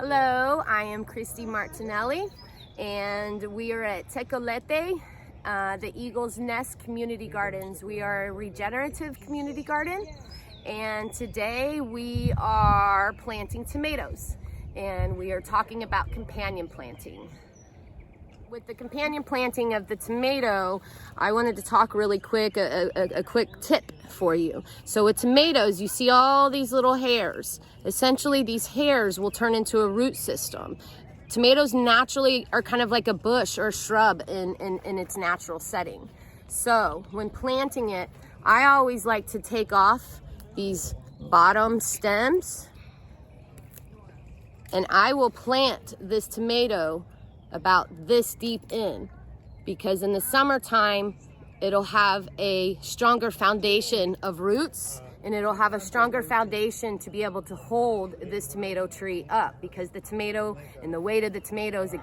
Hello, I am Kristi Martinelli, and we are at Tecolete, the Eagle's Nest Community Gardens. We are a regenerative community garden, and today we are planting tomatoes, and we are talking about companion planting. With the companion planting of the tomato, I wanted to talk really quick, a quick tip for you. So with tomatoes, you see all these little hairs. Essentially, these hairs will turn into a root system. Tomatoes naturally are kind of like a bush or a shrub in its natural setting. So when planting it, I always like to take off these bottom stems, and I will plant this tomato about this deep in, because in the summertime it'll have a stronger foundation of roots, and it'll have a stronger foundation to be able to hold this tomato tree up, because the tomato and the weight of the tomatoes,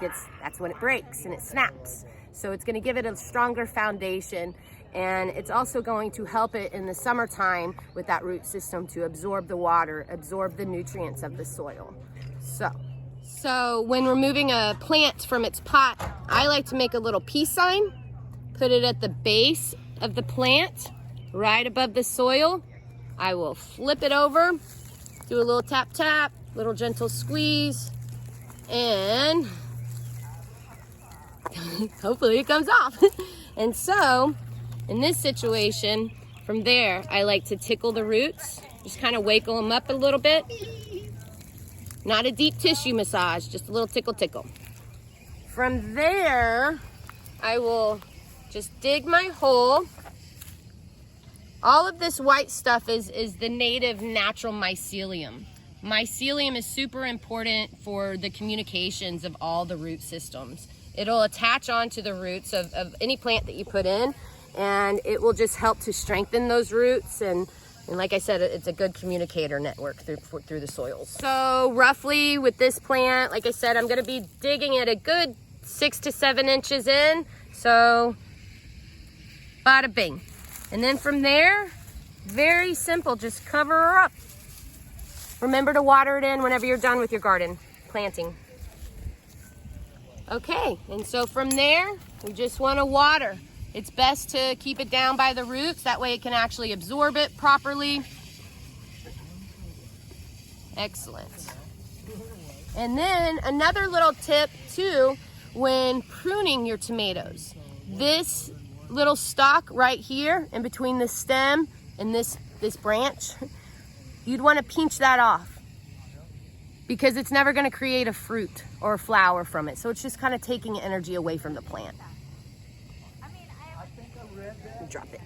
that's when it breaks and it snaps. So it's going to give it a stronger foundation, and it's also going to help it in the summertime with that root system to absorb the water, absorb the nutrients of the soil. So when removing a plant from its pot, I like to make a little peace sign, put it at the base of the plant, right above the soil. I will flip it over, do a little tap tap, little gentle squeeze, and hopefully it comes off. And so in this situation, from there, I like to tickle the roots, just kind of wake them up a little bit. Not a deep tissue massage, just a little tickle tickle. From there, I will just dig my hole. All of this white stuff is the native natural mycelium. Mycelium is super important for the communications of all the root systems. It'll attach onto the roots of any plant that you put in, and it will just help to strengthen those roots, and like I said, it's a good communicator network through the soils. So roughly with this plant, like I said, I'm gonna be digging it a good 6 to 7 inches in. So bada bing. And then from there, very simple, just cover her up. Remember to water it in whenever you're done with your garden planting. Okay, and so from there, we just wanna water. It's best to keep it down by the roots, that way it can actually absorb it properly. Excellent. And then another little tip too, when pruning your tomatoes. This little stalk right here in between the stem and this branch, you'd want to pinch that off, because it's never going to create a fruit or a flower from it. So it's just kind of taking energy away from the plant. Drop it.